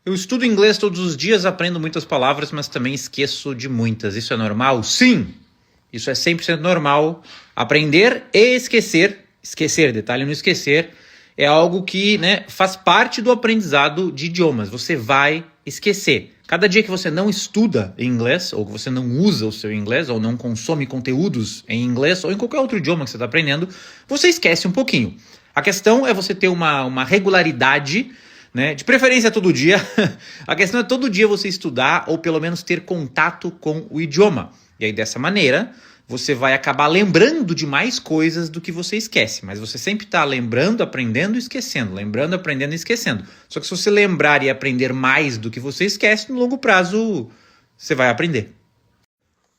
Eu estudo inglês todos os dias, aprendo muitas palavras, mas também esqueço de muitas. Isso é normal? Sim! Isso é 100% normal. Aprender e esquecer, detalhe no esquecer, é algo que, faz parte do aprendizado de idiomas. Você vai esquecer. Cada dia que você não estuda inglês, ou que você não usa o seu inglês, ou não consome conteúdos em inglês, ou em qualquer outro idioma que você está aprendendo, você esquece um pouquinho. A questão é você ter uma regularidade, de preferência todo dia. A questão é todo dia você estudar ou pelo menos ter contato com o idioma. E aí dessa maneira você vai acabar lembrando de mais coisas do que você esquece. Mas você sempre está lembrando, aprendendo e esquecendo. Lembrando, aprendendo e esquecendo. Só que se você lembrar e aprender mais do que você esquece, no longo prazo você vai aprender.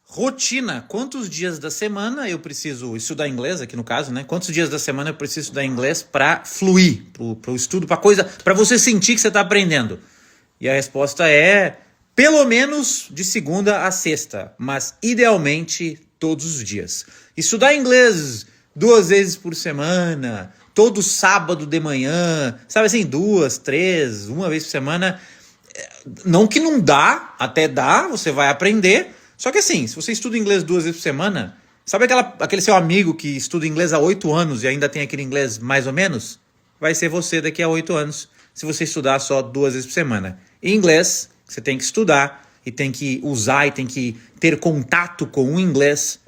Rotina. Quantos dias da semana eu preciso estudar inglês, aqui no caso, Quantos dias da semana eu preciso estudar inglês para fluir, para o estudo, para você sentir que você está aprendendo? E a resposta é pelo menos de segunda a sexta, mas idealmente todos os dias. Estudar inglês 2 vezes por semana, todo sábado de manhã, sabe assim, 2, 3, uma vez por semana. Não que não dá, até dá, você vai aprender. Só que assim, se você estuda inglês 2 vezes por semana, sabe aquele seu amigo que estuda inglês há 8 anos e ainda tem aquele inglês mais ou menos? Vai ser você daqui a 8 anos, se você estudar só 2 vezes por semana. Em inglês, você tem que estudar e tem que usar e tem que ter contato com o inglês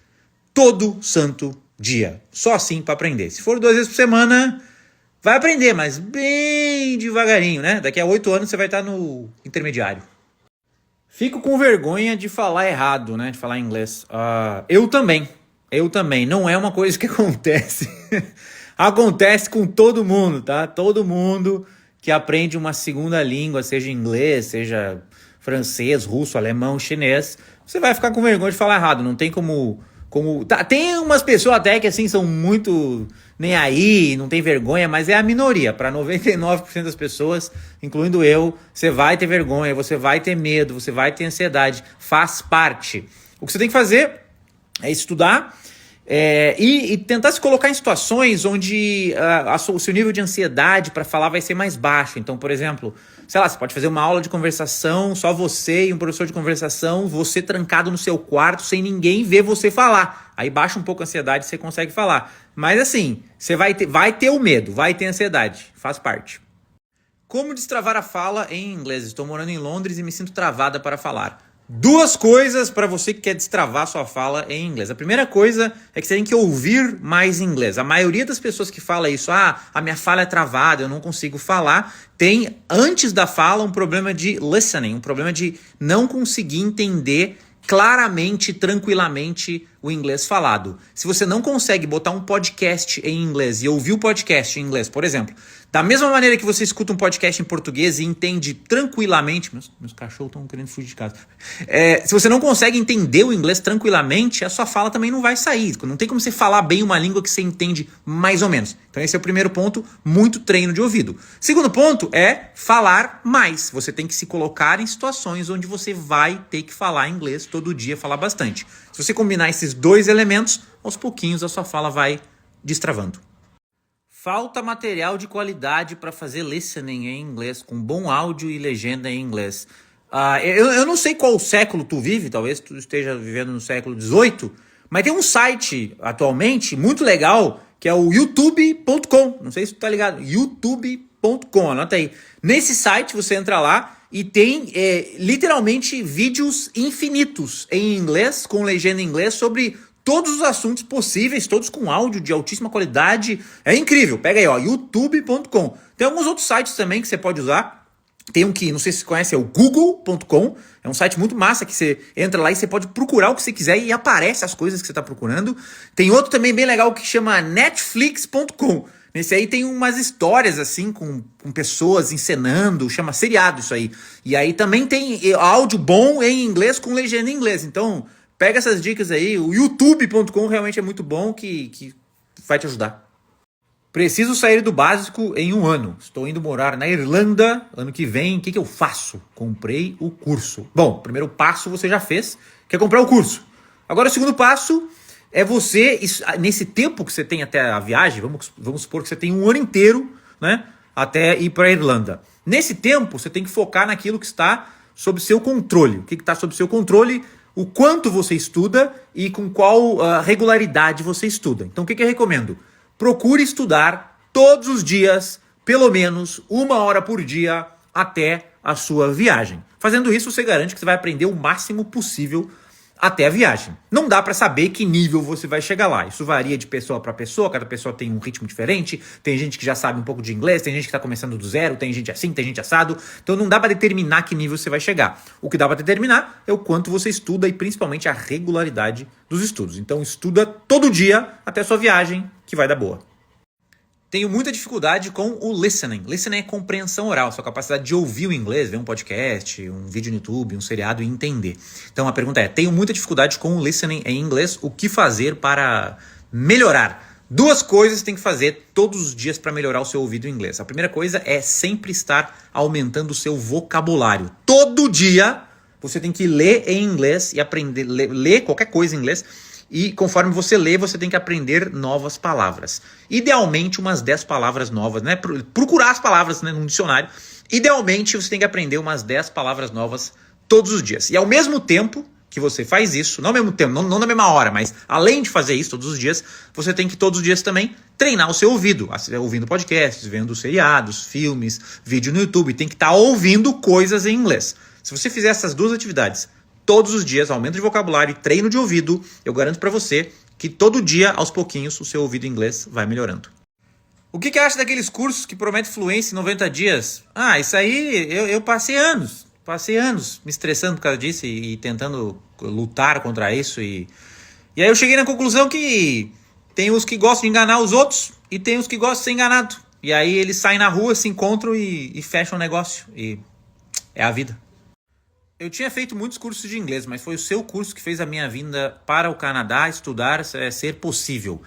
todo santo dia. Só assim para aprender. Se for 2 vezes por semana, vai aprender, mas bem devagarinho, Daqui a 8 anos você vai estar no intermediário. Fico com vergonha de falar errado, de falar inglês. Eu também. Não é uma coisa que acontece. Acontece com todo mundo, tá? Todo mundo que aprende uma segunda língua, seja inglês, seja francês, russo, alemão, chinês, você vai ficar com vergonha de falar errado. Não tem como... Tá, tem umas pessoas até que assim são muito nem aí, não tem vergonha, mas é a minoria. Para 99% das pessoas, incluindo eu, você vai ter vergonha, você vai ter medo, você vai ter ansiedade. Faz parte. O que você tem que fazer é estudar e tentar se colocar em situações onde o seu nível de ansiedade para falar vai ser mais baixo. Então, por exemplo, sei lá, você pode fazer uma aula de conversação, só você e um professor de conversação, você trancado no seu quarto sem ninguém ver você falar. Aí baixa um pouco a ansiedade e você consegue falar. Mas assim, você vai ter o medo, vai ter ansiedade, faz parte. Como destravar a fala em inglês? Estou morando em Londres e me sinto travada para falar. 2 coisas para você que quer destravar sua fala em inglês. A primeira coisa é que você tem que ouvir mais inglês. A maioria das pessoas que fala isso, a minha fala é travada, eu não consigo falar, tem antes da fala um problema de listening, um problema de não conseguir entender claramente, tranquilamente o inglês falado. Se você não consegue botar um podcast em inglês e ouvir o podcast em inglês, por exemplo, da mesma maneira que você escuta um podcast em português e entende tranquilamente... Meus cachorros estão querendo fugir de casa. Se você não consegue entender o inglês tranquilamente, a sua fala também não vai sair. Não tem como você falar bem uma língua que você entende mais ou menos. Então esse é o primeiro ponto, muito treino de ouvido. Segundo ponto é falar mais. Você tem que se colocar em situações onde você vai ter que falar inglês todo dia, falar bastante. Se você combinar esses 2 elementos, aos pouquinhos a sua fala vai destravando. Falta material de qualidade para fazer listening em inglês, com bom áudio e legenda em inglês. Eu não sei qual século tu vive, talvez tu esteja vivendo no século XVIII, mas tem um site atualmente muito legal, que é o youtube.com. Não sei se tu tá ligado. youtube.com, anota aí. Nesse site você entra lá e tem literalmente vídeos infinitos em inglês, com legenda em inglês, sobre todos os assuntos possíveis, todos com áudio de altíssima qualidade. É incrível. Pega aí, youtube.com. Tem alguns outros sites também que você pode usar. Tem um que, não sei se você conhece, é o google.com. É um site muito massa que você entra lá e você pode procurar o que você quiser e aparece as coisas que você está procurando. Tem outro também bem legal que chama netflix.com. Nesse aí tem umas histórias assim com pessoas encenando, chama seriado isso aí. E aí também tem áudio bom em inglês com legenda em inglês. Então... pega essas dicas aí, o youtube.com realmente é muito bom que vai te ajudar. Preciso sair do básico em 1 ano. Estou indo morar na Irlanda ano que vem. O que eu faço? Comprei o curso. Bom, o primeiro passo você já fez, que é comprar o curso. Agora o segundo passo é você, nesse tempo que você tem até a viagem, vamos supor que você tem 1 ano inteiro, até ir para a Irlanda. Nesse tempo, você tem que focar naquilo que está sob seu controle. O que está sob seu controle, o quanto você estuda e com qual regularidade você estuda. Então, o que eu recomendo? Procure estudar todos os dias, pelo menos 1 hora por dia, até a sua viagem. Fazendo isso, você garante que você vai aprender o máximo possível até a viagem. Não dá para saber que nível você vai chegar lá. Isso varia de pessoa para pessoa, cada pessoa tem um ritmo diferente, tem gente que já sabe um pouco de inglês, tem gente que está começando do zero, tem gente assim, tem gente assado. Então não dá para determinar que nível você vai chegar. O que dá para determinar é o quanto você estuda e principalmente a regularidade dos estudos. Então estuda todo dia até a sua viagem, que vai dar boa. Tenho muita dificuldade com o listening. Listening é compreensão oral, sua capacidade de ouvir o inglês, ver um podcast, um vídeo no YouTube, um seriado e entender. Então a pergunta é, tenho muita dificuldade com o listening em inglês, o que fazer para melhorar? 2 coisas você tem que fazer todos os dias para melhorar o seu ouvido em inglês. A primeira coisa é sempre estar aumentando o seu vocabulário. Todo dia você tem que ler em inglês e aprender, ler qualquer coisa em inglês. E conforme você lê, você tem que aprender novas palavras. Idealmente, umas 10 palavras novas, né? Procurar as palavras, né, num dicionário. Idealmente, você tem que aprender umas 10 palavras novas todos os dias. E ao mesmo tempo que você faz isso, não ao mesmo tempo, não na mesma hora, mas além de fazer isso todos os dias, você tem que todos os dias também treinar o seu ouvido. Ouvindo podcasts, vendo seriados, filmes, vídeo no YouTube. Tem que estar ouvindo coisas em inglês. Se você fizer essas 2 atividades todos os dias, aumento de vocabulário e treino de ouvido, eu garanto para você que todo dia, aos pouquinhos, o seu ouvido em inglês vai melhorando. O que acha daqueles cursos que prometem fluência em 90 dias? Isso aí eu passei anos me estressando por causa disso e tentando lutar contra isso. E aí eu cheguei na conclusão que tem os que gostam de enganar os outros e tem os que gostam de ser enganado. E aí eles saem na rua, se encontram e fecham o negócio. E é a vida. Eu tinha feito muitos cursos de inglês, mas foi o seu curso que fez a minha vinda para o Canadá estudar ser possível.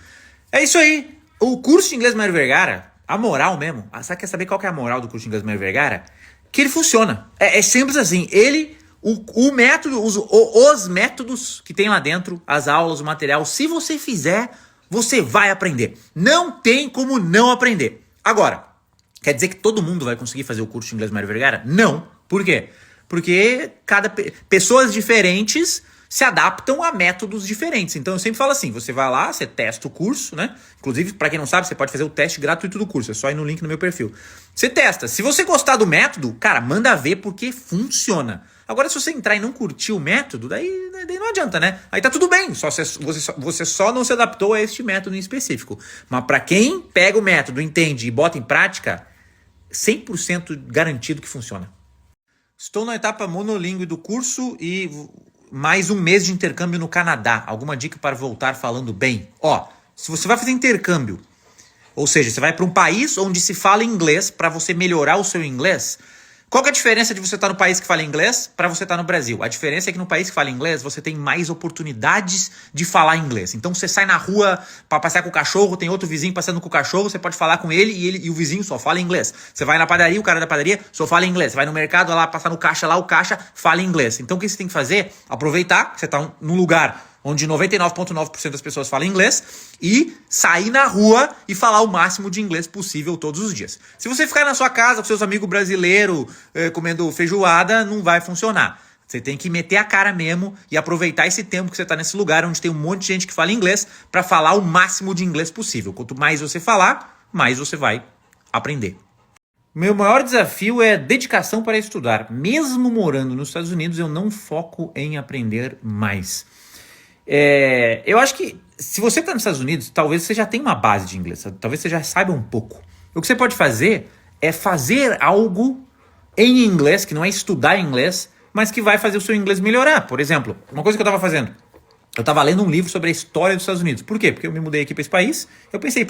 É isso aí. O curso de inglês Mário Vergara, a moral mesmo, quer saber qual que é a moral do curso de inglês Mário Vergara? Que ele funciona. É simples assim. O método, os métodos que tem lá dentro, as aulas, o material, se você fizer, você vai aprender. Não tem como não aprender. Agora, quer dizer que todo mundo vai conseguir fazer o curso de inglês Mário Vergara? Não. Por quê? Porque pessoas diferentes se adaptam a métodos diferentes. Então eu sempre falo assim, você vai lá, você testa o curso, né? Inclusive, para quem não sabe, você pode fazer o teste gratuito do curso, é só ir no link no meu perfil. Você testa. Se você gostar do método, cara, manda ver porque funciona. Agora, se você entrar e não curtir o método, daí não adianta, né? Aí tá tudo bem, você só não se adaptou a este método em específico. Mas para quem pega o método, entende e bota em prática, 100% garantido que funciona. Estou na etapa monolíngue do curso e mais 1 mês de intercâmbio no Canadá. Alguma dica para voltar falando bem? Se você vai fazer intercâmbio, ou seja, você vai para um país onde se fala inglês para você melhorar o seu inglês, qual que é a diferença de você estar no país que fala inglês para você estar no Brasil? A diferença é que no país que fala inglês, você tem mais oportunidades de falar inglês. Então você sai na rua para passear com o cachorro, tem outro vizinho passando com o cachorro, você pode falar com ele e o vizinho só fala inglês. Você vai na padaria, o cara da padaria só fala inglês. Você vai no mercado lá, passar no caixa lá, o caixa fala inglês. Então o que você tem que fazer? Aproveitar que você está num lugar onde 99,9% das pessoas falam inglês e sair na rua e falar o máximo de inglês possível todos os dias. Se você ficar na sua casa com seus amigos brasileiros comendo feijoada, não vai funcionar. Você tem que meter a cara mesmo e aproveitar esse tempo que você está nesse lugar onde tem um monte de gente que fala inglês para falar o máximo de inglês possível. Quanto mais você falar, mais você vai aprender. Meu maior desafio é dedicação para estudar. Mesmo morando nos Estados Unidos, eu não foco em aprender mais. Eu acho que se você está nos Estados Unidos, talvez você já tenha uma base de inglês, talvez você já saiba um pouco. O que você pode fazer é fazer algo em inglês, que não é estudar inglês, mas que vai fazer o seu inglês melhorar. Por exemplo, uma coisa que eu estava fazendo, eu estava lendo um livro sobre a história dos Estados Unidos. Por quê? Porque eu me mudei aqui para esse país, eu pensei,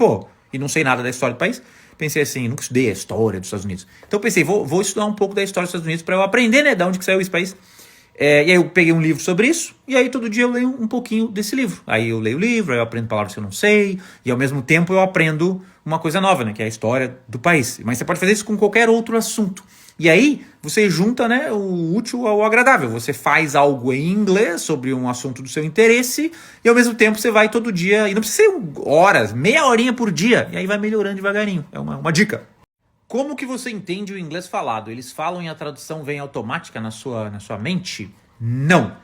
e não sei nada da história do país, pensei assim, nunca estudei a história dos Estados Unidos. Então eu pensei, vou estudar um pouco da história dos Estados Unidos para eu aprender, né, de onde que saiu esse país. E aí eu peguei um livro sobre isso, e aí todo dia eu leio um pouquinho desse livro. Aí eu leio o livro, aí eu aprendo palavras que eu não sei, e ao mesmo tempo eu aprendo uma coisa nova, né, que é a história do país. Mas você pode fazer isso com qualquer outro assunto. E aí você junta, né, o útil ao agradável. Você faz algo em inglês sobre um assunto do seu interesse, e ao mesmo tempo você vai todo dia, e não precisa ser horas, meia horinha por dia, e aí vai melhorando devagarinho. É uma dica. Como que você entende o inglês falado? Eles falam e a tradução vem automática na sua mente? Não.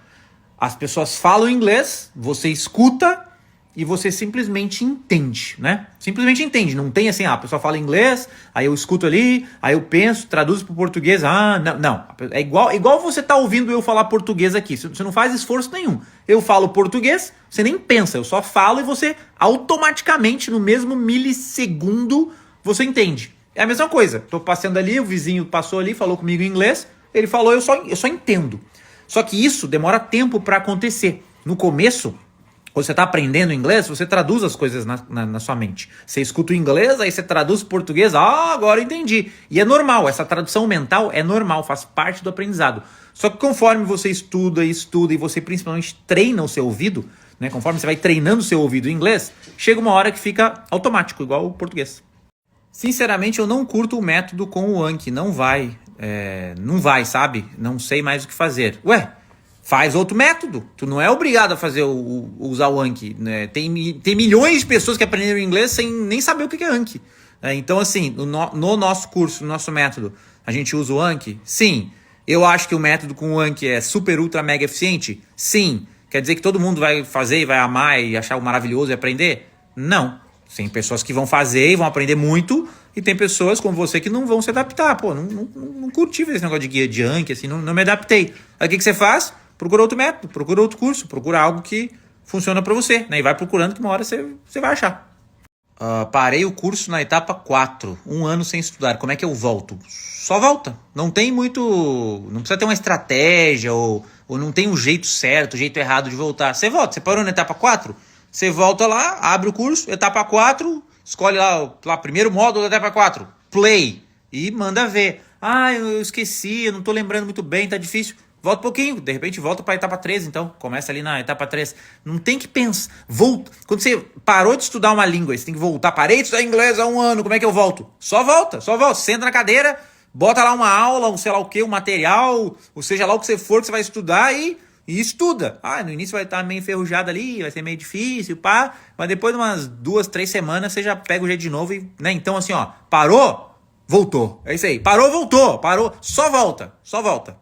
As pessoas falam inglês, você escuta e você simplesmente entende, né? Simplesmente entende. Não tem assim, a pessoa fala inglês, aí eu escuto ali, aí eu penso, traduzo para o português. Não, não. É igual você tá ouvindo eu falar português aqui. Você não faz esforço nenhum. Eu falo português, você nem pensa. Eu só falo e você automaticamente, no mesmo milissegundo, você entende. É a mesma coisa. Tô passando ali, o vizinho passou ali, falou comigo em inglês, ele falou, eu só entendo. Só que isso demora tempo para acontecer. No começo, quando você está aprendendo inglês, você traduz as coisas na sua mente. Você escuta o inglês, aí você traduz o português, agora eu entendi. E é normal, essa tradução mental é normal, faz parte do aprendizado. Só que conforme você estuda e você principalmente treina o seu ouvido, né, conforme você vai treinando o seu ouvido em inglês, chega uma hora que fica automático, igual o português. Sinceramente, eu não curto o método com o Anki, não vai, sabe? Não sei mais o que fazer. Ué, faz outro método. Tu não é obrigado a fazer usar o Anki, né? Tem milhões de pessoas que aprenderam inglês sem nem saber o que é Anki. Então, assim, no nosso curso, no nosso método, a gente usa o Anki? Sim. Eu acho que o método com o Anki é super, ultra, mega eficiente? Sim. Quer dizer que todo mundo vai fazer e vai amar e achar o maravilhoso e aprender? Não. Tem pessoas que vão fazer e vão aprender muito, e tem pessoas como você que não vão se adaptar. Pô, não curti esse negócio de guia de Anki, assim, não me adaptei. Aí o que você faz? Procura outro método, procura outro curso, procura algo que funciona para você, né? E vai procurando que uma hora você vai achar. Parei o curso na etapa 4, 1 ano sem estudar. Como é que eu volto? Só volta. Não tem muito... Não precisa ter uma estratégia ou não tem um jeito certo, um jeito errado de voltar. Você volta. Você parou na etapa 4? Você volta lá, abre o curso, etapa 4, escolhe lá primeiro módulo da etapa 4, play, e manda ver. Eu esqueci, eu não tô lembrando muito bem, tá difícil. Volta um pouquinho, de repente volta para a etapa 3, então. Começa ali na etapa 3. Não tem que pensar. Volta. Quando você parou de estudar uma língua, você tem que voltar. Parei de estudar inglês há 1 ano, como é que eu volto? Só volta. Senta na cadeira, bota lá uma aula, um sei lá o que, um material, ou seja lá o que você for que você vai estudar e estuda. No início vai estar meio enferrujado ali, vai ser meio difícil, mas depois de umas 2, 3 semanas você já pega o jeito de novo e, né? Então assim, parou, voltou. É isso aí. Parou, voltou. Parou, só volta.